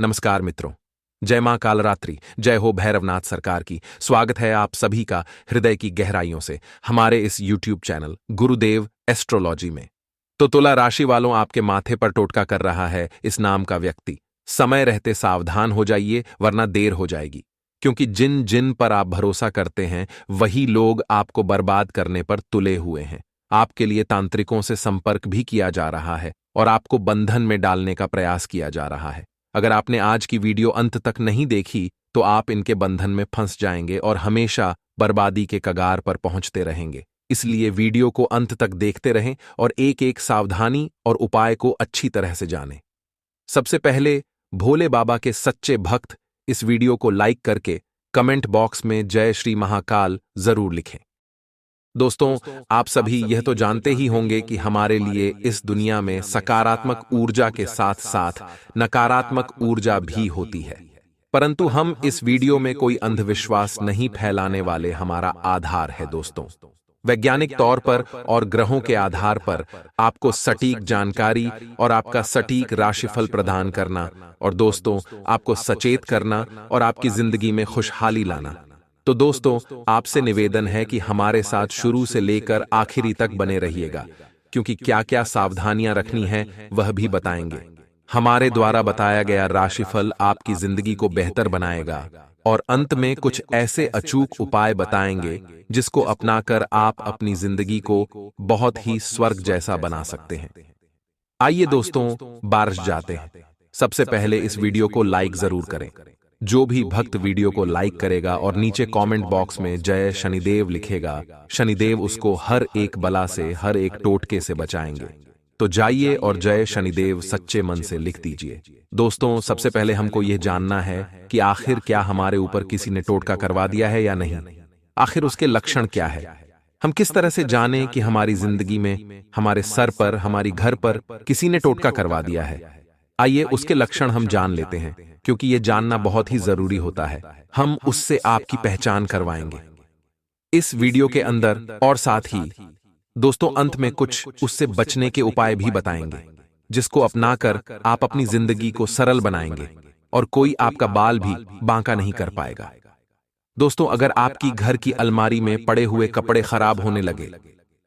नमस्कार मित्रों। जय मां कालरात्रि, जय हो भैरवनाथ सरकार की। स्वागत है आप सभी का हृदय की गहराइयों से हमारे इस YouTube चैनल गुरुदेव एस्ट्रोलॉजी में। तो तुला राशि वालों, आपके माथे पर टोटका कर रहा है इस नाम का व्यक्ति। समय रहते सावधान हो जाइए, वरना देर हो जाएगी। क्योंकि जिन जिन पर आप भरोसा करते हैं वही लोग आपको बर्बाद करने पर तुले हुए हैं। आपके लिए तांत्रिकों से संपर्क भी किया जा रहा है और आपको बंधन में डालने का प्रयास किया जा रहा है। अगर आपने आज की वीडियो अंत तक नहीं देखी तो आप इनके बंधन में फंस जाएंगे और हमेशा बर्बादी के कगार पर पहुंचते रहेंगे। इसलिए वीडियो को अंत तक देखते रहें और एक एक सावधानी और उपाय को अच्छी तरह से जानें। सबसे पहले भोले बाबा के सच्चे भक्त इस वीडियो को लाइक करके कमेंट बॉक्स में जय श्री महाकाल जरूर लिखें। दोस्तों, आप सभी यह तो जानते ही होंगे कि हमारे लिए इस दुनिया में सकारात्मक ऊर्जा के साथ साथ नकारात्मक ऊर्जा भी होती है, परंतु हम इस वीडियो में कोई अंधविश्वास नहीं फैलाने वाले। हमारा आधार है दोस्तों, वैज्ञानिक तौर पर और ग्रहों के आधार पर आपको सटीक जानकारी और आपका सटीक राशिफल प्रदान करना, और दोस्तों आपको सचेत करना और आपकी जिंदगी में खुशहाली लाना। तो दोस्तों, आपसे निवेदन है कि हमारे साथ शुरू से लेकर आखिरी तक बने रहिएगा, क्योंकि क्या क्या सावधानियां रखनी है वह भी बताएंगे। हमारे द्वारा बताया गया राशिफल आपकी जिंदगी को बेहतर बनाएगा और अंत में कुछ ऐसे अचूक उपाय बताएंगे जिसको अपनाकर आप अपनी जिंदगी को बहुत ही स्वर्ग जैसा बना सकते हैं। आइए दोस्तों, बारिश जाते हैं। सबसे पहले इस वीडियो को लाइक जरूर करें। जो भी भक्त वीडियो को लाइक करेगा और नीचे कमेंट बॉक्स में जय शनिदेव लिखेगा, शनिदेव उसको हर एक बला से, हर एक टोटके से बचाएंगे। तो जाइए और जय शनिदेव सच्चे मन से लिख दीजिए। दोस्तों, सबसे पहले हमको यह जानना है कि आखिर क्या हमारे ऊपर किसी ने टोटका करवा दिया है या नहीं। आखिर उसके लक्षण क्या है। हम किस तरह से जानें कि हमारी जिंदगी में, हमारे सर पर, हमारी घर पर किसी ने टोटका करवा दिया है। आइए उसके लक्षण हम जान लेते हैं, क्योंकि यह जानना बहुत ही जरूरी होता है। हम उससे आपकी पहचान करवाएंगे इस वीडियो के अंदर, और साथ ही दोस्तों अंत में कुछ उससे बचने के उपाय भी बताएंगे, जिसको अपनाकर आप अपनी जिंदगी को सरल बनाएंगे और कोई आपका बाल भी बांका नहीं कर पाएगा। दोस्तों, अगर आपकी घर की अलमारी में पड़े हुए कपड़े खराब होने लगे,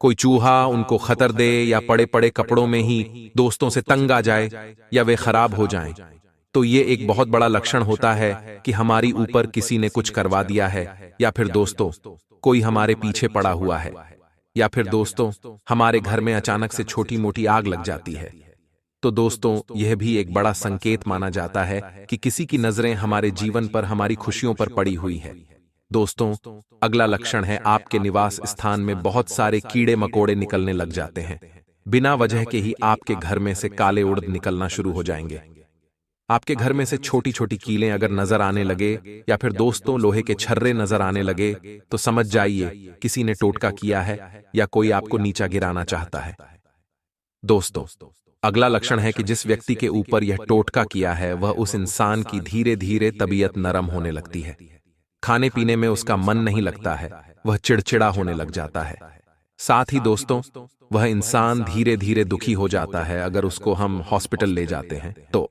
कोई चूहा उनको खतर दे, या पड़े पड़े कपड़ों में ही दोस्तों से तंग आ जाए या वे खराब हो जाएं, तो ये एक बहुत बड़ा लक्षण होता है कि हमारी ऊपर किसी ने कुछ करवा दिया है, या फिर दोस्तों कोई हमारे पीछे पड़ा हुआ है, या फिर दोस्तों हमारे घर में अचानक से छोटी मोटी आग लग जाती है। तो दोस्तों यह भी एक बड़ा संकेत माना जाता है कि किसी की नजरें हमारे जीवन पर, हमारी खुशियों पर पड़ी हुई है। दोस्तों, अगला लक्षण है आपके निवास स्थान में बहुत सारे कीड़े मकोड़े निकलने लग जाते हैं। बिना वजह के ही आपके घर में से काले उड़द निकलना शुरू हो जाएंगे। आपके घर में से छोटी छोटी कीलें अगर नजर आने लगे, या फिर दोस्तों लोहे के छर्रे नजर आने लगे, तो समझ जाइए किसी ने टोटका किया है या कोई आपको नीचा गिराना चाहता है। दोस्तों, अगला लक्षण है कि जिस व्यक्ति के ऊपर यह टोटका किया है वह उस इंसान की धीरे धीरे तबीयत नरम होने लगती है। खाने पीने में उसका मन नहीं लगता है, वह चिड़चिड़ा होने लग जाता है। साथ ही दोस्तों वह इंसान धीरे धीरे दुखी हो जाता है अगर उसको हम हॉस्पिटल ले जाते हैं तो।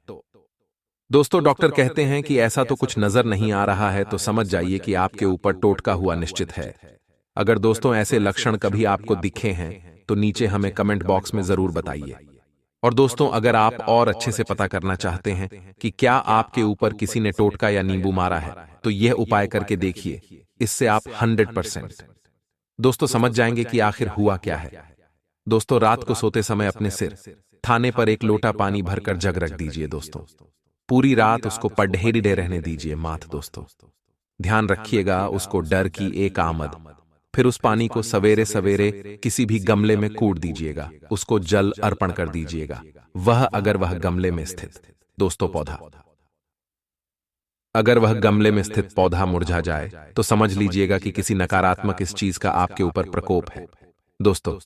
दोस्तों, डॉक्टर कहते हैं कि ऐसा तो कुछ नजर नहीं आ रहा है, तो समझ जाइए कि आपके ऊपर टोटका हुआ निश्चित है। अगर दोस्तों ऐसे लक्षण कभी आपको दिखे हैं तो नीचे हमें कमेंट बॉक्स में जरूर बताइए। और दोस्तों, अगर आप और अच्छे से पता करना चाहते हैं कि क्या आपके ऊपर किसी ने टोटका या नींबू मारा है, तो यह उपाय करके देखिए। इससे आप 100% दोस्तों समझ जाएंगे कि आखिर हुआ क्या है। दोस्तों, रात को सोते समय अपने सिर थाने पर एक लोटा पानी भरकर जग रख दीजिए। दोस्तों पूरी रात उसको पढ़ेरी रहने दीजिए माथ। दोस्तों ध्यान रखिएगा उसको डर की एक आमद। फिर उस पानी को सवेरे सवेरे किसी भी गमले में कूट दीजिएगा, उसको जल अर्पण कर दीजिएगा। अगर वह गमले में स्थित दोस्तों पौधा, अगर वह गमले में स्थित पौधा मुरझा जाए तो समझ लीजिएगा कि किसी नकारात्मक इस चीज का आपके ऊपर प्रकोप है। दोस्तों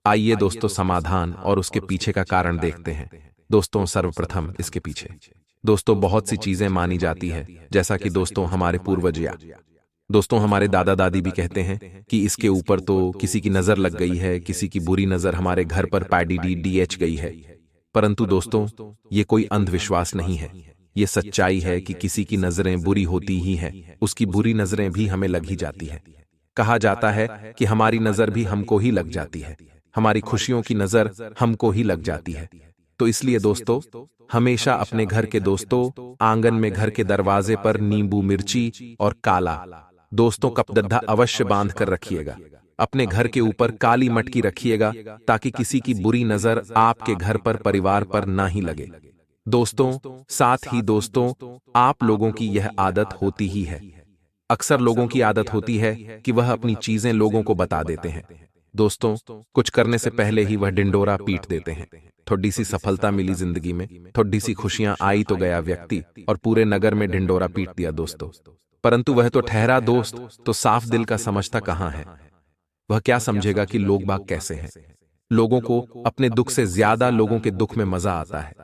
आइए दोस्तों समाधान और उसके पीछे का कारण देखते हैं। दोस्तों सर्वप्रथम इसके पीछे दोस्तों बहुत सी चीजें मानी जाती है, जैसा कि दोस्तों हमारे पूर्वज या दोस्तों हमारे दादा दादी भी कहते हैं कि इसके ऊपर तो किसी की नजर लग गई है, किसी की बुरी नजर हमारे घर पर पैडी डी एच गई है। परंतु दोस्तों ये कोई अंधविश्वास नहीं है, ये सच्चाई है कि किसी की नजरें बुरी होती ही हैं, उसकी बुरी नजरें भी हमें लग ही जाती है। कहा जाता है कि हमारी नजर भी हमको ही लग जाती है, हमारी खुशियों की नजर हमको ही लग जाती है। तो इसलिए दोस्तों, हमेशा अपने घर के दोस्तों आंगन में घर के दरवाजे पर नींबू मिर्ची और काला दोस्तों कपदद्दा अवश्य बांध कर रखिएगा। अपने घर के ऊपर काली मटकी रखिएगा ताकि किसी की बुरी नजर आपके घर पर परिवार पर ना ही लगे। दोस्तों, साथ ही दोस्तों, आप लोगों की यह आदत होती ही है। अक्सर लोगों की आदत होती है कि वह अपनी चीजें लोगों को बता देते हैं। दोस्तों, कुछ करने से पहले ही वह डिंडोरा पीट देते हैं। थोड़ी सी सफलता मिली जिंदगी में, थोड़ी सी खुशियां आई तो गया व्यक्ति और पूरे नगर में डिंडोरा पीट दिया दोस्तों। परंतु वह तो ठहरा दोस्त, तो साफ दिल का समझता कहां है? वह क्या समझेगा कि लोग बाग कैसे हैं? लोगों को अपने दुख से ज्यादा लोगों के दुख में मजा आता है।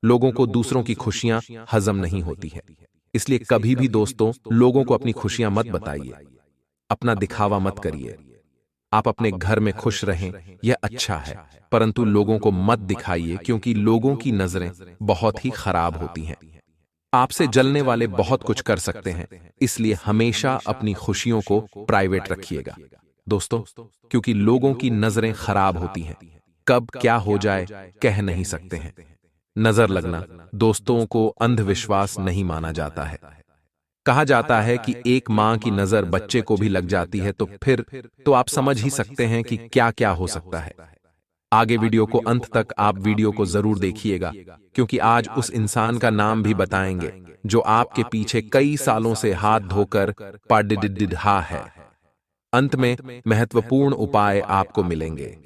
लोगों को दूसरों की खुशियां हजम नहीं होती है। इसलिए कभी भी दोस्तों लोगों को अपनी खुशियां मत बताइए, अपना दिखावा मत करिए। आप अपने घर में खुश रहें, यह अच्छा है, परंतु लोगों को मत दिखाइए, क्योंकि लोगों की नजरें बहुत ही खराब होती हैं। आपसे जलने वाले बहुत कुछ कर सकते हैं, इसलिए हमेशा अपनी खुशियों को प्राइवेट रखिएगा दोस्तों, क्योंकि लोगों की नजरें खराब होती हैं। कब क्या हो जाए कह नहीं सकते हैं। नजर लगना दोस्तों को अंधविश्वास नहीं माना जाता है। कहा जाता है कि एक मां की नजर बच्चे को भी लग जाती है, तो फिर तो आप समझ ही सकते हैं कि क्या क्या हो सकता है। आगे वीडियो को अंत तक आप वीडियो को जरूर देखिएगा, क्योंकि आज उस इंसान का नाम भी बताएंगे जो आपके पीछे कई सालों से हाथ धोकर पढ़ा है। अंत में महत्वपूर्ण उपाय आपको मिलेंगे।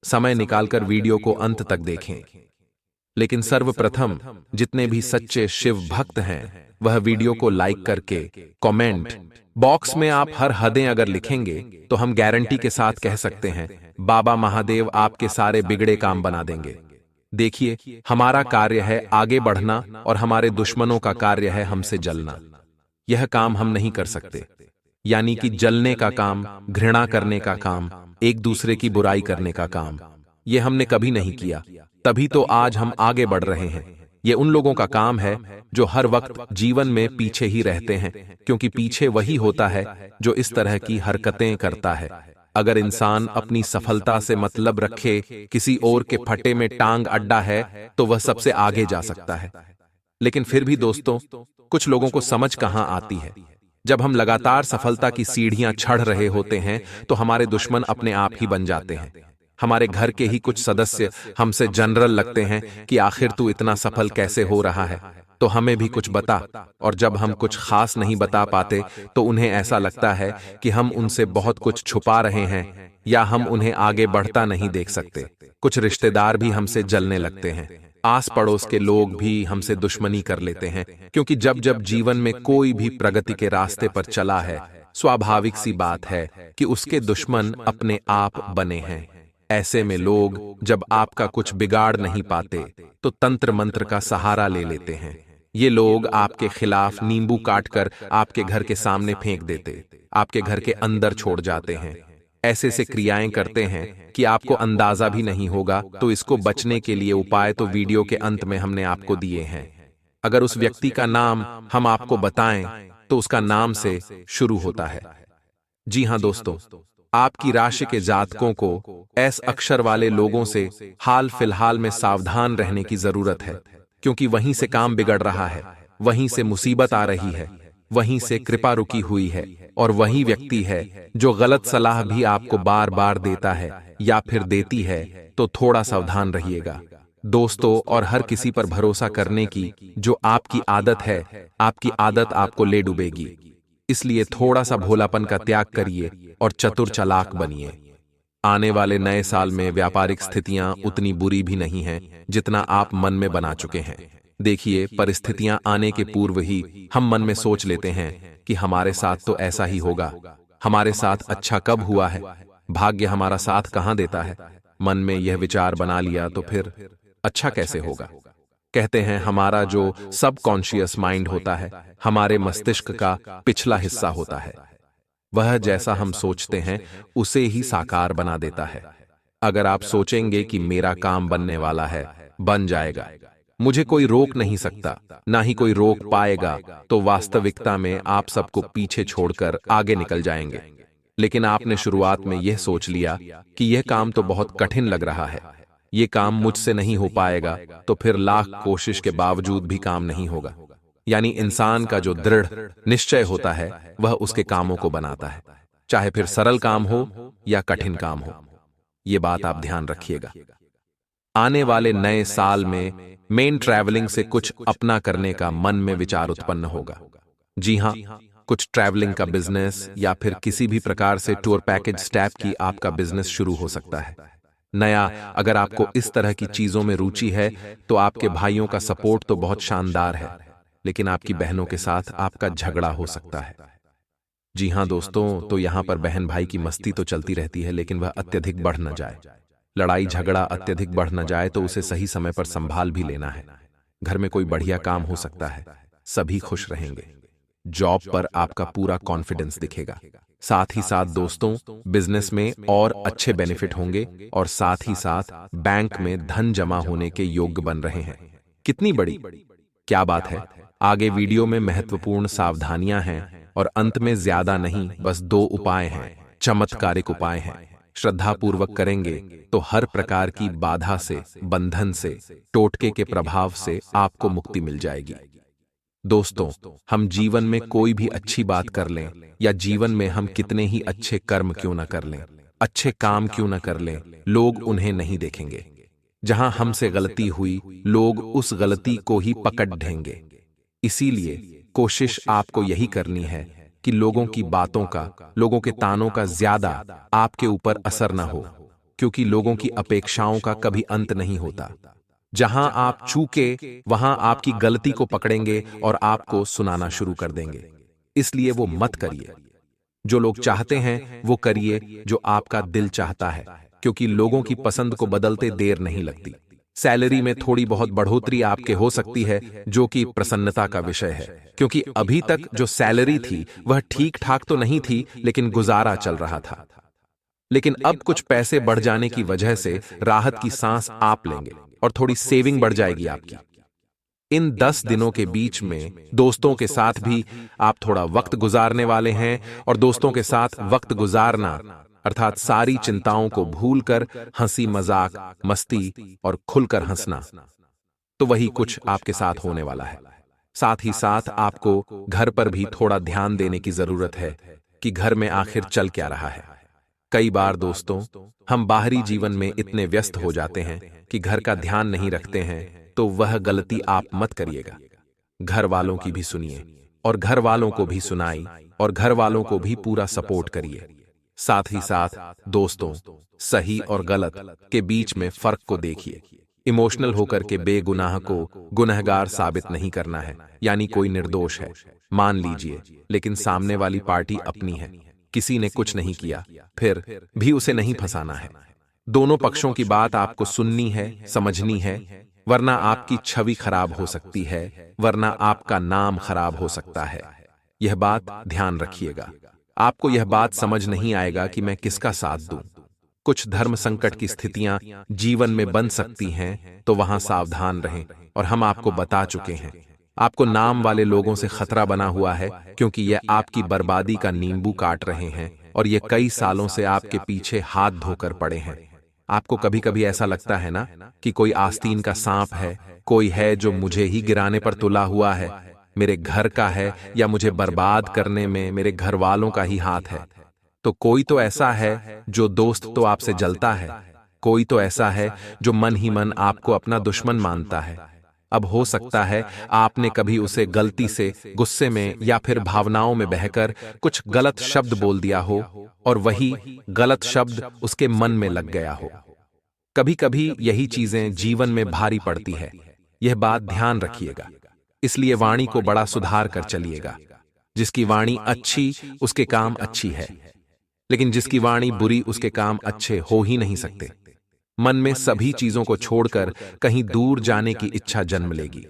समय निकालकर वीडियो को अंत तक देखें। लेकिन सर्वप्रथम जितने भी सच्चे शिव भक्त हैं, वह वीडियो को लाइक करके कमेंट बॉक्स में आप हर हदें अगर लिखेंगे तो हम गारंटी के साथ कह सकते हैं बाबा महादेव आपके सारे बिगड़े काम बना देंगे। देखिए, हमारा कार्य है आगे बढ़ना और हमारे दुश्मनों का कार्य है हमसे जलना। यह काम हम नहीं कर सकते, यानी कि जलने का काम, घृणा करने का काम, एक दूसरे की बुराई करने का काम, यह हमने कभी नहीं किया। तभी तो आज हम आगे बढ़ रहे हैं। ये उन लोगों का काम है जो हर वक्त जीवन में पीछे ही रहते हैं, क्योंकि पीछे वही होता है जो इस तरह की हरकतें करता है। अगर इंसान अपनी सफलता से मतलब रखे, किसी और के फटे में टांग अड्डा है, तो वह सबसे आगे जा सकता है। लेकिन फिर भी दोस्तों, कुछ लोगों को समझ कहां आती है। जब हम लगातार सफलता की सीढ़ियां चढ़ रहे होते हैं, तो हमारे दुश्मन अपने आप ही बन जाते हैं। हमारे घर के ही कुछ सदस्य हमसे जनरल लगते हैं कि आखिर तू इतना सफल कैसे हो रहा है, तो हमें भी कुछ बता। और जब हम कुछ खास नहीं बता पाते, तो उन्हें ऐसा लगता है कि हम उनसे बहुत कुछ छुपा रहे हैं या हम उन्हें आगे बढ़ता नहीं देख सकते। कुछ रिश्तेदार भी हमसे जलने लगते हैं। आस पड़ोस के लोग भी हमसे दुश्मनी कर लेते हैं, क्योंकि जब जब जीवन में कोई भी प्रगति के रास्ते पर चला है, स्वाभाविक सी बात है कि उसके दुश्मन अपने आप बने हैं। ऐसे में लोग जब आपका कुछ बिगाड़ नहीं पाते, तो तंत्र मंत्र का सहारा ले लेते हैं। ये लोग आपके खिलाफ नींबू काटकर आपके घर के सामने फेंक देते, आपके घर के अंदर छोड़ जाते हैं। ऐसे से क्रियाएं करते हैं कि आपको अंदाजा भी नहीं होगा। तो इसको बचने के लिए उपाय तो वीडियो के अंत में हमने आपको दिए हैं। अगर उस व्यक्ति का नाम हम आपको बताएं, तो उसका नाम से शुरू होता है। जी हां दोस्तों, आपकी राशि के जातकों को एस अक्षर वाले लोगों से हाल फिलहाल में सावधान रहने की जरूरत है, क्योंकि वहीं से काम बिगड़ रहा है, वहीं से मुसीबत आ रही है, वहीं से कृपा रुकी हुई है, और वही व्यक्ति है जो गलत सलाह भी आपको बार बार देता है या फिर देती है। तो थोड़ा सावधान रहिएगा दोस्तों, और हर किसी पर भरोसा करने की जो आपकी आदत है, आपकी आदत आपको ले डूबेगी। इसलिए थोड़ा सा भोलापन का त्याग करिए और चतुर चालाक बनिए। आने वाले नए साल में व्यापारिक स्थितियां उतनी बुरी भी नहीं हैं जितना आप मन में बना चुके हैं। देखिए, परिस्थितियां आने के पूर्व ही हम मन में सोच लेते हैं कि हमारे साथ तो ऐसा ही होगा। हमारे साथ अच्छा कब हुआ है? भाग्य हमारा साथ कहां देता है? मन में यह विचार बना लिया तो फिर अच्छा कैसे होगा? कहते हैं हमारा जो सबकॉन्शियस माइंड होता है, हमारे मस्तिष्क का पिछला हिस्सा होता है। वह जैसा हम सोचते हैं उसे ही साकार बना देता है। अगर आप सोचेंगे कि मेरा काम बनने वाला है, बन जाएगा। मुझे कोई रोक नहीं सकता, ना ही कोई रोक पाएगा, तो वास्तविकता में आप सबको पीछे छोड़कर आगे निकल जाएंगे। लेकिन आपने शुरुआत में यह सोच लिया कि यह काम तो बहुत कठिन लग रहा है, यह काम मुझसे नहीं हो पाएगा, तो फिर लाख कोशिश के बावजूद भी काम नहीं होगा। यानी इंसान का जो दृढ़ निश्चय होता है वह उसके कामों को बनाता है, चाहे फिर सरल काम हो या कठिन काम हो। यह बात आप ध्यान रखिएगा। आने वाले नए साल में मेन ट्रैवलिंग से कुछ अपना करने का मन में विचार उत्पन्न होगा। जी हां, कुछ ट्रैवलिंग का बिजनेस या फिर किसी भी प्रकार से टूर पैकेज स्टैप की आपका बिजनेस शुरू हो सकता है। नया, अगर आपको इस तरह की चीजों में रुचि है तो आपके भाइयों का सपोर्ट तो बहुत शानदार है, लेकिन आपकी बहनों के साथ आपका झगड़ा हो सकता है। जी हां दोस्तों, तो यहां पर बहन भाई की मस्ती तो चलती रहती है, लेकिन वह अत्यधिक बढ़ न जाए। लड़ाई झगड़ा अत्यधिक बढ़ न जाए तो उसे सही समय पर संभाल भी लेना है। घर में कोई बढ़िया काम हो सकता है, सभी खुश रहेंगे। जॉब पर आपका पूरा कॉन्फिडेंस दिखेगा। साथ ही साथ दोस्तों, बिजनेस में और अच्छे बेनिफिट होंगे और साथ ही साथ बैंक में धन जमा होने के योग्य बन रहे हैं। कितनी बड़ी क्या बात है। आगे वीडियो में महत्वपूर्ण सावधानियां हैं और अंत में ज्यादा नहीं, बस 2 उपाय हैं, चमत्कारिक उपाय हैं। श्रद्धापूर्वक करेंगे तो हर प्रकार की बाधा से, बंधन से, टोटके के प्रभाव से आपको मुक्ति मिल जाएगी। दोस्तों, हम जीवन में कोई भी अच्छी बात कर लें या जीवन में हम कितने ही अच्छे कर्म क्यों न कर लें, अच्छे काम क्यों न कर लें, लोग उन्हें नहीं देखेंगे। जहां हमसे गलती हुई, लोग उस गलती को ही पकड़ ढेंगे। इसीलिए कोशिश आपको यही करनी है कि लोगों की बातों का, लोगों के तानों का ज्यादा आपके ऊपर असर न हो, क्योंकि लोगों की अपेक्षाओं का कभी अंत नहीं होता। जहां आप चूके वहां आपकी गलती को पकड़ेंगे और आपको सुनाना शुरू कर देंगे। इसलिए वो मत करिए। जो लोग चाहते हैं वो करिए जो आपका दिल चाहता है, क्योंकि लोगों की पसंद को बदलते देर नहीं लगती। सैलरी में थोड़ी बहुत बढ़ोतरी आपके हो सकती है, जो कि प्रसन्नता का विषय है, क्योंकि अभी तक जो सैलरी थी वह ठीक ठाक तो नहीं थी, लेकिन गुजारा चल रहा था। लेकिन अब कुछ पैसे बढ़ जाने की वजह से राहत की सांस आप लेंगे और थोड़ी सेविंग बढ़ जाएगी आपकी। इन 10 दिनों के बीच में दोस्तों के साथ भी आप थोड़ा वक्त गुजारने वाले हैं, और दोस्तों के साथ वक्त गुजारना अर्थात सारी चिंताओं को भूलकर हंसी मजाक, मस्ती और खुलकर हंसना, तो वही कुछ आपके साथ होने वाला है। साथ ही साथ आपको घर पर भी थोड़ा ध्यान देने की जरूरत है कि घर में आखिर चल क्या रहा है। कई बार दोस्तों, हम बाहरी जीवन में इतने व्यस्त हो जाते हैं कि घर का ध्यान नहीं रखते हैं, तो वह गलती आप मत करिएगा। घर वालों की भी सुनिए और घर वालों को भी सुनाई और घर वालों को भी पूरा सपोर्ट करिए। साथ ही साथ दोस्तों, सही और गलत के बीच में फर्क को देखिए। इमोशनल होकर के बेगुनाह को गुनहगार साबित नहीं करना है, यानी कोई निर्दोष है मान लीजिए, लेकिन सामने वाली पार्टी अपनी है, किसी ने कुछ नहीं किया, फिर भी उसे नहीं फंसाना है। दोनों पक्षों की बात आपको सुननी है, समझनी है, वरना आपकी छवि खराब हो सकती है, वरना आपका नाम खराब हो सकता है। यह बात ध्यान रखिएगा। आपको यह बात समझ नहीं आएगा कि मैं किसका साथ दूं। कुछ धर्म संकट की स्थितियां जीवन में बन सकती हैं, तो वहां सावधान रहें, और हम आपको बता चुके हैं। आपको नाम वाले लोगों से खतरा बना हुआ है, क्योंकि यह आपकी बर्बादी का नींबू काट रहे हैं और ये कई सालों से आपके पीछे हाथ धोकर पड़े हैं। आपको कभी कभी ऐसा लगता है ना कि कोई आस्तीन का सांप है, कोई है जो मुझे ही गिराने पर तुला हुआ है, मेरे घर का है, या मुझे बर्बाद करने में मेरे घर वालों का ही हाथ है। तो कोई तो ऐसा है जो दोस्त तो आपसे जलता है, कोई तो ऐसा है जो मन ही मन आपको अपना दुश्मन मानता है। अब हो सकता है आपने कभी उसे गलती से गुस्से में या फिर भावनाओं में बहकर कुछ गलत शब्द बोल दिया हो, और वही गलत शब्द उसके मन में लग गया हो। कभी कभी यही चीजें जीवन में भारी पड़ती है, यह बात ध्यान रखिएगा। इसलिए वाणी को बड़ा सुधार कर चलिएगा। जिसकी वाणी अच्छी उसके काम अच्छी है, लेकिन जिसकी वाणी बुरी उसके काम अच्छे हो ही नहीं सकते। मन में सभी चीजों को छोड़कर कहीं दूर जाने की इच्छा जन्म लेगी,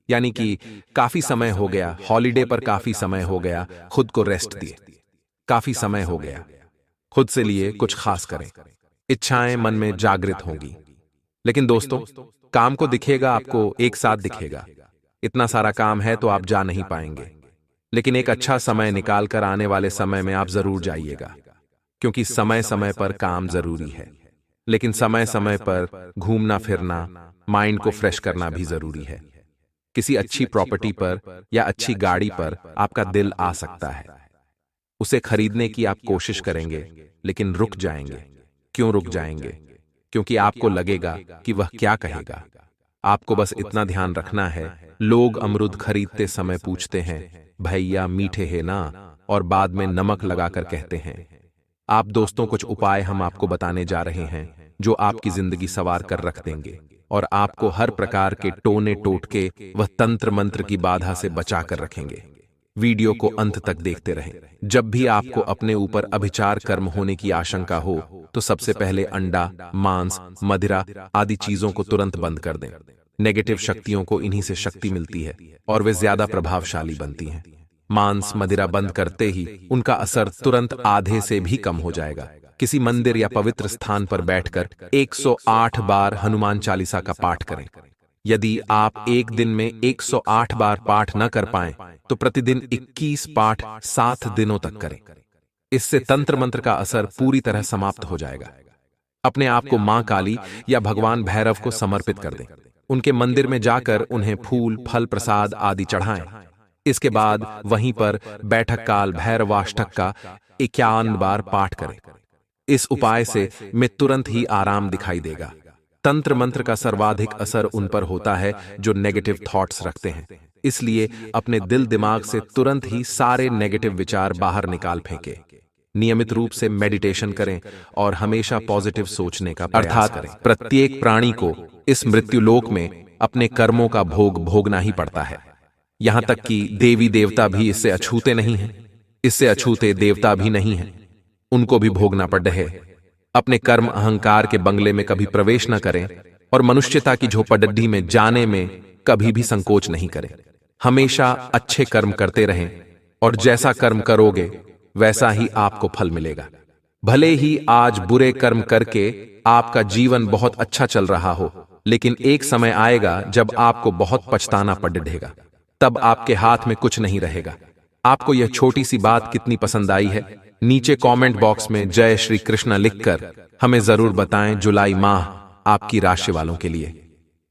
यानी कि काफी समय हो गया हॉलिडे पर, काफी समय हो गया खुद को रेस्ट दिए, काफी समय हो गया खुद से लिए कुछ खास करें। इच्छाएं मन में जागृत होंगी। लेकिन दोस्तों, काम को दिखेगा आपको एक साथ दिखेगा। इतना सारा काम है तो आप जा नहीं पाएंगे, लेकिन एक अच्छा समय निकाल कर आने वाले समय में आप जरूर जाइएगा, क्योंकि समय समय पर काम जरूरी है। लेकिन समय समय पर घूमना फिरना, माइंड को फ्रेश करना भी जरूरी है। किसी अच्छी प्रॉपर्टी पर या अच्छी गाड़ी पर आपका दिल आ सकता है, उसे खरीदने की आप कोशिश करेंगे, लेकिन रुक जाएंगे। क्यों रुक जाएंगे? क्योंकि आपको लगेगा कि वह क्या कहेगा। आपको बस इतना ध्यान रखना है, लोग अमरूद खरीदते समय पूछते हैं, भैया मीठे है ना, और बाद में नमक लगाकर कहते हैं। आप दोस्तों, कुछ उपाय हम आपको बताने जा रहे हैं जो आपकी जिंदगी संवार कर रख देंगे और आपको हर प्रकार के टोने टोटके व तंत्र मंत्र की बाधा से बचा कर रखेंगे। वीडियो को अंत तक देखते रहें। जब भी आपको अपने ऊपर अभिचार कर्म होने की आशंका हो तो सबसे पहले अंडा, मांस, मदिरा आदि चीजों को तुरंत बंद कर दें। नेगेटिव शक्तियों को इन्हीं से शक्ति मिलती है और वे ज्यादा प्रभावशाली बनती हैं। मांस, मदिरा बंद करते ही उनका असर तुरंत आधे से भी कम हो जाएगा। किसी मंदिर या पवित्र स्थान पर बैठकर 108 बार हनुमान चालीसा का पाठ करें। यदि आप एक दिन में 108 बार पाठ न कर पाएं, तो प्रतिदिन 21 पाठ 7 दिनों तक करें। इससे तंत्र मंत्र का असर पूरी तरह समाप्त हो जाएगा। अपने आप को मां काली या भगवान भैरव को समर्पित कर दें। उनके मंदिर में जाकर उन्हें फूल, फल, प्रसाद आदि चढ़ाएं। इसके बाद वहीं पर बैठक काल भैरवाष्टक का 51 बार पाठ करें। इस उपाय से में तुरंत ही आराम दिखाई देगा। तंत्र मंत्र का सर्वाधिक असर उन पर होता है जो नेगेटिव थॉट्स रखते हैं, इसलिए अपने दिल दिमाग से तुरंत ही सारे नेगेटिव विचार बाहर निकाल फेंके। नियमित रूप से मेडिटेशन करें और हमेशा पॉजिटिव सोचने का प्रयास करें। प्रत्येक प्राणी को इस मृत्युलोक में अपने कर्मों का भोग भोगना ही पड़ता है। यहां तक कि देवी देवता भी इससे अछूते नहीं हैं। इससे अछूते देवता भी नहीं हैं, उनको भी भोगना पड़ रहे। अपने कर्म अहंकार के बंगले में कभी प्रवेश न करें और मनुष्यता की झोपड़पट्टी में जाने में कभी भी संकोच नहीं करें। हमेशा अच्छे कर्म करते रहें और जैसा कर्म करोगे वैसा ही आपको फल मिलेगा। भले ही आज बुरे कर्म करके आपका जीवन बहुत अच्छा चल रहा हो, लेकिन एक समय आएगा जब आपको बहुत पछताना पड़ेगा। तब आपके हाथ में कुछ नहीं रहेगा। आपको यह छोटी सी बात कितनी पसंद आई है, नीचे कमेंट बॉक्स में जय श्री कृष्ण लिखकर हमें जरूर बताएं। जुलाई माह आपकी राशि वालों के लिए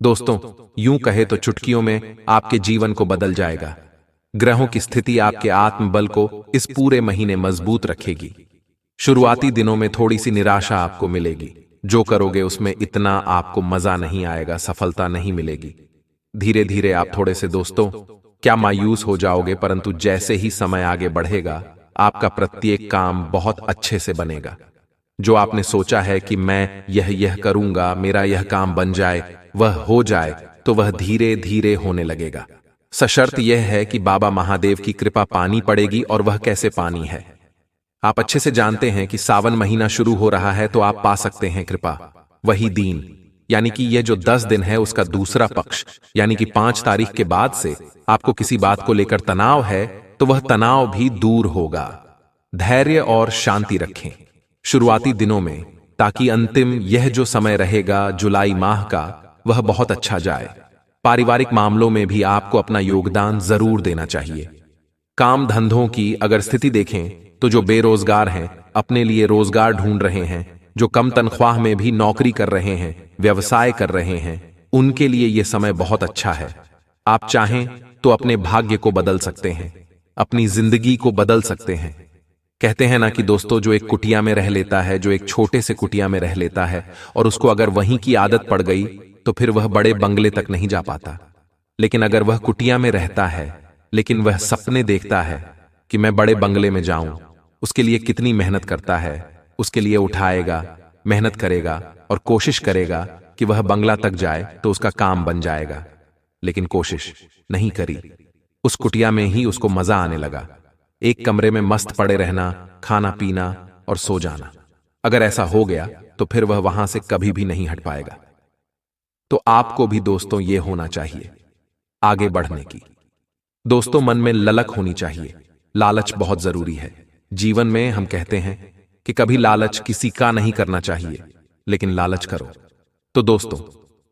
दोस्तों, यूं कहे तो चुटकियों में आपके जीवन को बदल जाएगा। ग्रहों की स्थिति आपके आत्मबल को इस पूरे महीने मजबूत रखेगी। शुरुआती दिनों में थोड़ी सी निराशा आपको मिलेगी। जो करोगे उसमें इतना आपको मजा नहीं आएगा, सफलता नहीं मिलेगी। धीरे धीरे आप थोड़े से दोस्तों क्या मायूस हो जाओगे, परंतु जैसे ही समय आगे बढ़ेगा आपका प्रत्येक काम बहुत अच्छे से बनेगा। जो आपने सोचा है कि मैं यह करूंगा, मेरा यह काम बन जाए, वह हो जाए, तो वह धीरे धीरे होने लगेगा। सशर्त यह है कि बाबा महादेव की कृपा पानी पड़ेगी, और वह कैसे पानी है आप अच्छे से जानते हैं कि सावन महीना शुरू हो रहा है तो आप पा सकते हैं कृपा। वही दीन यानी कि यह जो 10 दिन है उसका दूसरा पक्ष यानी कि 5 तारीख के बाद से आपको किसी बात को लेकर तनाव है तो वह तनाव भी दूर होगा। धैर्य और शांति रखें शुरुआती दिनों में, ताकि अंतिम यह जो समय रहेगा जुलाई माह का वह बहुत अच्छा जाए। पारिवारिक मामलों में भी आपको अपना योगदान जरूर देना चाहिए। काम धंधों की अगर स्थिति देखें तो जो बेरोजगार हैं, अपने लिए रोजगार ढूंढ रहे हैं, जो कम तनख्वाह में भी नौकरी कर रहे हैं, व्यवसाय कर रहे हैं, उनके लिए यह समय बहुत अच्छा है। आप चाहें तो अपने भाग्य को बदल सकते हैं, अपनी जिंदगी को बदल सकते हैं। कहते हैं ना कि दोस्तों, जो एक कुटिया में रह लेता है, जो एक छोटे से कुटिया में रह लेता है और उसको अगर वहीं की आदत पड़ गई तो फिर वह बड़े बंगले तक नहीं जा पाता। लेकिन अगर वह कुटिया में रहता है लेकिन वह सपने देखता है कि मैं बड़े बंगले में जाऊं, उसके लिए कितनी मेहनत करता है, उसके लिए उठाएगा, मेहनत करेगा और कोशिश करेगा कि वह बंगला तक जाए तो उसका काम बन जाएगा। लेकिन कोशिश नहीं करी, उस कुटिया में ही उसको मजा आने लगा, एक कमरे में मस्त पड़े रहना, खाना पीना और सो जाना। अगर ऐसा हो गया तो फिर वह वहां से कभी भी नहीं हट पाएगा। तो आपको भी दोस्तों ये होना चाहिए आगे बढ़ने की। दोस्तों, मन में ललक होनी चाहिए। लालच बहुत जरूरी है जीवन में। हम कहते हैं कि कभी लालच किसी का नहीं करना चाहिए, लेकिन लालच करो। तो दोस्तों,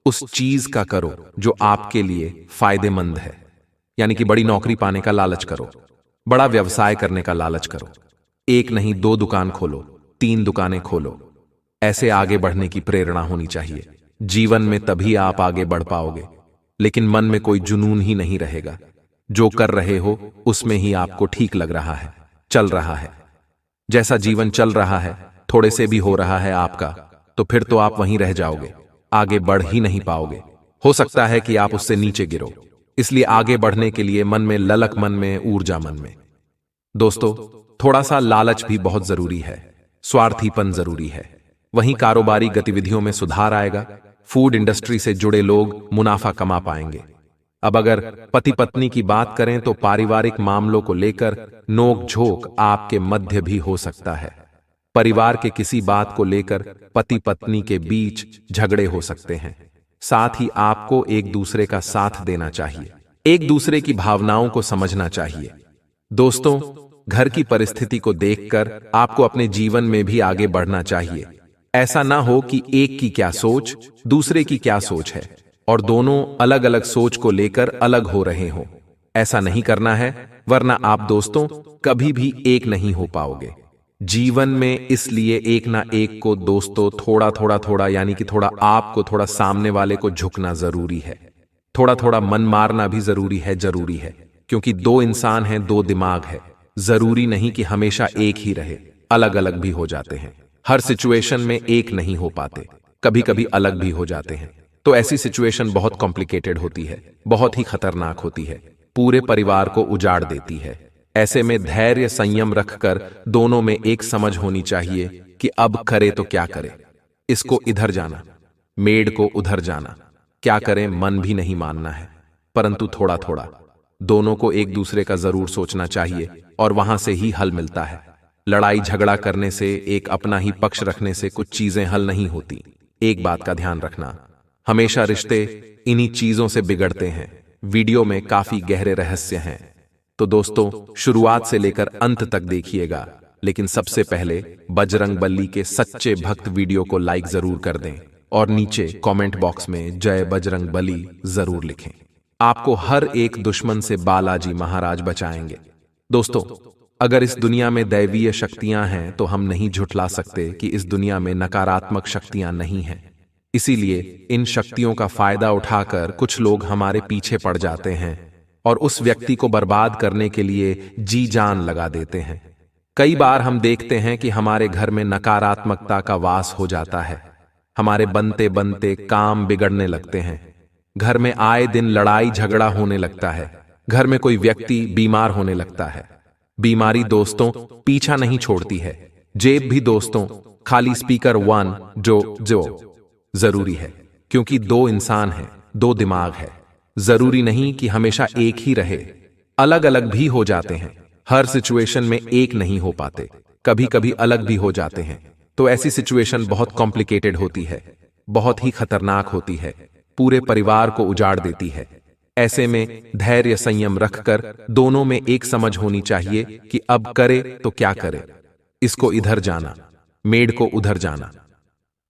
उस चीज का करो जो आपके लिए फायदेमंद है। यानी कि बड़ी नौकरी पाने का लालच करो, बड़ा व्यवसाय करने का लालच करो, एक नहीं 2 दुकान खोलो, 3 दुकानें खोलो। ऐसे आगे बढ़ने की प्रेरणा होनी चाहिए। जीवन में तभी आप आगे बढ़ पाओगे, लेकिन मन में कोई जुनून ही नहीं रहेगा। जो कर रहे हो उसमें ही आपको ठीक लग रहा है, चल रहा है। जैसा जीवन चल रहा है, थोड़े से भी हो रहा है आपका, तो फिर तो आप वहीं रह जाओगे, आगे बढ़ ही नहीं पाओगे। हो सकता है कि आप उससे नीचे गिरो। इसलिए आगे बढ़ने के लिए मन में ललक, मन में ऊर्जा, मन में दोस्तों थोड़ा सा लालच भी बहुत जरूरी है, स्वार्थीपन जरूरी है। वहीं कारोबारी गतिविधियों में सुधार आएगा, फूड इंडस्ट्री से जुड़े लोग मुनाफा कमा पाएंगे। अब अगर पति पत्नी की बात करें तो पारिवारिक मामलों को लेकर नोक झोंक आपके मध्य भी हो सकता है। परिवार के किसी बात को लेकर पति पत्नी के बीच झगड़े हो सकते हैं। साथ ही आपको एक दूसरे का साथ देना चाहिए, एक दूसरे की भावनाओं को समझना चाहिए। दोस्तों घर की परिस्थिति को देखकर आपको अपने जीवन में भी आगे बढ़ना चाहिए। ऐसा ना हो कि एक की क्या सोच, दूसरे की क्या सोच है और दोनों अलग अलग सोच को लेकर अलग हो रहे हो। ऐसा नहीं करना है, वरना आप दोस्तों कभी भी एक नहीं हो पाओगे जीवन में। इसलिए एक ना एक को दोस्तों थोड़ा यानी कि थोड़ा आपको थोड़ा सामने वाले को झुकना जरूरी है, थोड़ा थोड़ा मन मारना भी जरूरी है, क्योंकि 2 इंसान हैं, 2 दिमाग है। जरूरी नहीं कि हमेशा एक ही रहे, अलग अलग भी हो जाते हैं। हर सिचुएशन में एक नहीं हो पाते, कभी कभी अलग भी हो जाते हैं। तो ऐसी सिचुएशन बहुत कॉम्प्लिकेटेड होती है, बहुत ही खतरनाक होती है, पूरे परिवार को उजाड़ देती है। ऐसे में धैर्य संयम रखकर दोनों में एक समझ होनी चाहिए कि अब करे तो क्या करे। इसको इधर जाना, मेड को उधर जाना, क्या करें मन भी नहीं मानना है, परंतु थोड़ा थोड़ा दोनों को एक दूसरे का जरूर सोचना चाहिए और वहां से ही हल मिलता है। लड़ाई झगड़ा करने से, एक अपना ही पक्ष रखने से कुछ चीजें हल नहीं होती। एक बात का ध्यान रखना, हमेशा रिश्ते इन्हीं चीजों से बिगड़ते हैं। वीडियो में काफी गहरे रहस्य हैं, तो दोस्तों शुरुआत से लेकर अंत तक देखिएगा। लेकिन सबसे पहले बजरंग बली के सच्चे भक्त वीडियो को लाइक जरूर कर दें और नीचे कमेंट बॉक्स में जय बजरंग बली जरूर लिखें। आपको हर एक दुश्मन से बालाजी महाराज बचाएंगे। दोस्तों अगर इस दुनिया में दैवीय शक्तियां हैं तो हम नहीं झुठला सकते कि इस दुनिया में नकारात्मक शक्तियां नहीं हैं। इसीलिए इन शक्तियों का फायदा उठाकर कुछ लोग हमारे पीछे पड़ जाते हैं और उस व्यक्ति को बर्बाद करने के लिए जी जान लगा देते हैं। कई बार हम देखते हैं कि हमारे घर में नकारात्मकता का वास हो जाता है, हमारे बनते बनते काम बिगड़ने लगते हैं, घर में आए दिन लड़ाई झगड़ा होने लगता है, घर में कोई व्यक्ति बीमार होने लगता है। बीमारी दोस्तों पीछा नहीं छोड़ती है, जेब भी दोस्तों खाली स्पीकर 1 जो जरूरी है, क्योंकि 2 इंसान हैं, 2 दिमाग है। जरूरी नहीं कि हमेशा एक ही रहे, अलग अलग भी हो जाते हैं। हर सिचुएशन में एक नहीं हो पाते, कभी कभी अलग भी हो जाते हैं। तो ऐसी सिचुएशन बहुत कॉम्प्लिकेटेड होती है, बहुत ही खतरनाक होती है, पूरे परिवार को उजाड़ देती है। ऐसे में धैर्य संयम रखकर दोनों में एक समझ होनी चाहिए कि अब करे तो क्या करे। इसको इधर जाना, मेड को उधर जाना,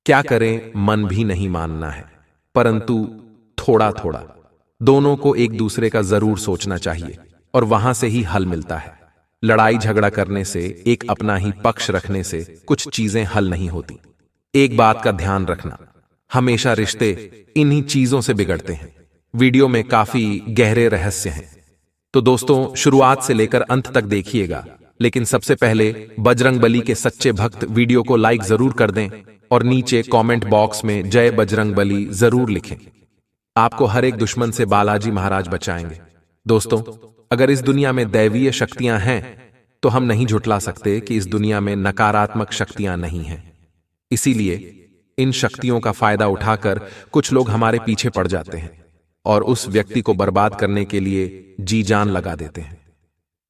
क्या करें मन भी नहीं मानना है, परंतु थोड़ा थोड़ा दोनों को एक दूसरे का जरूर सोचना चाहिए और वहां से ही हल मिलता है। लड़ाई झगड़ा करने से, एक अपना ही पक्ष रखने से कुछ चीजें हल नहीं होती। एक बात का ध्यान रखना, हमेशा रिश्ते इन्हीं चीजों से बिगड़ते हैं। वीडियो में काफी गहरे रहस्य हैं, तो दोस्तों शुरुआत से लेकर अंत तक देखिएगा। लेकिन सबसे पहले बजरंग बली के सच्चे भक्त वीडियो को लाइक जरूर कर दें और नीचे कमेंट बॉक्स में जय बजरंग बली जरूर लिखें। आपको हर एक दुश्मन से बालाजी महाराज बचाएंगे। दोस्तों अगर इस दुनिया में दैवीय शक्तियां हैं तो हम नहीं झुठला सकते कि इस दुनिया में नकारात्मक शक्तियां नहीं हैं। इसीलिए इन शक्तियों का फायदा उठाकर कुछ लोग हमारे पीछे पड़ जाते हैं और उस व्यक्ति को बर्बाद करने के लिए जी जान लगा देते हैं।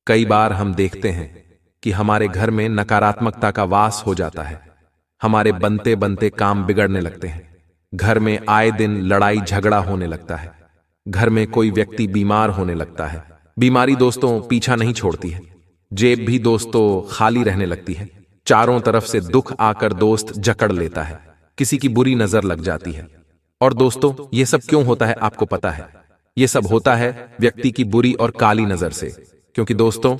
कई बार हम देखते हैं कि हमारे घर में नकारात्मकता का वास हो जाता है, हमारे बनते बनते काम बिगड़ने लगते हैं, घर में आए दिन लड़ाई झगड़ा होने लगता है, घर में कोई व्यक्ति बीमार होने लगता है। बीमारी दोस्तों पीछा नहीं छोड़ती है, जेब भी दोस्तों खाली रहने लगती है, चारों तरफ से दुख आकर दोस्त जकड़ लेता है, किसी की बुरी नजर लग जाती है। और दोस्तों, ये सब क्यों होता है आपको पता है? ये सब होता है व्यक्ति की बुरी और काली नजर से। क्योंकि दोस्तों,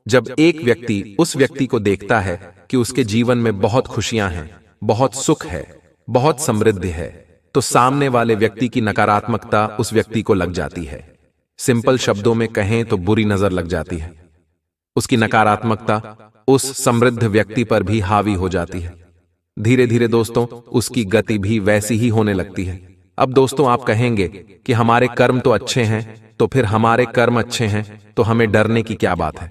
जब एक व्यक्ति उस व्यक्ति को देखता है कि उसके जीवन में बहुत खुशियां हैं, बहुत सुख है, बहुत समृद्धि है, तो सामने वाले व्यक्ति की नकारात्मकता उस व्यक्ति को लग जाती है। सिंपल शब्दों में कहें तो बुरी नजर लग जाती है। उसकी नकारात्मकता उस समृद्ध व्यक्ति पर भी हावी हो जाती है। धीरे धीरे दोस्तों, उसकी गति भी वैसी ही होने लगती है। अब दोस्तों, आप कहेंगे कि हमारे कर्म तो अच्छे हैं, तो फिर हमारे कर्म अच्छे हैं तो हमें डरने की क्या बात है?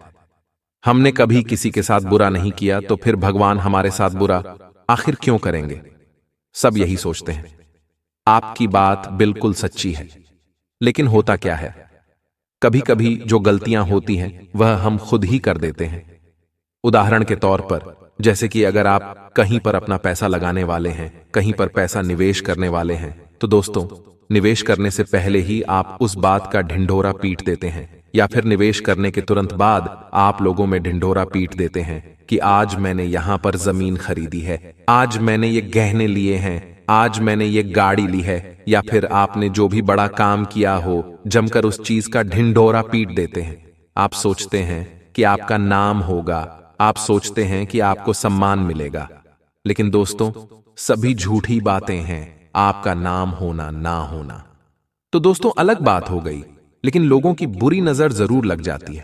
हमने कभी किसी के साथ बुरा नहीं किया, तो फिर भगवान हमारे साथ बुरा आखिर क्यों करेंगे? सब यही सोचते हैं। आपकी बात बिल्कुल सच्ची है, लेकिन होता क्या है, कभी कभी जो गलतियां होती हैं वह हम खुद ही कर देते हैं। उदाहरण के तौर पर, जैसे कि अगर आप कहीं पर अपना पैसा लगाने वाले हैं, कहीं पर पैसा निवेश करने वाले हैं, तो दोस्तों, निवेश करने से पहले ही आप उस बात का ढिंढोरा पीट देते हैं, या फिर निवेश करने के तुरंत बाद आप लोगों में ढिंढोरा पीट देते हैं कि आज मैंने यहां पर जमीन खरीदी है, आज मैंने ये गहने लिए हैं, आज मैंने ये गाड़ी ली है, या फिर आपने जो भी बड़ा काम किया हो, जमकर उस चीज का ढिंढोरा पीट देते हैं। आप सोचते हैं कि आपका नाम होगा, आप सोचते हैं कि आपको सम्मान मिलेगा, लेकिन दोस्तों, सभी झूठी बातें हैं। आपका नाम होना ना होना तो दोस्तों अलग बात हो गई, लेकिन लोगों की बुरी नजर जरूर लग जाती है।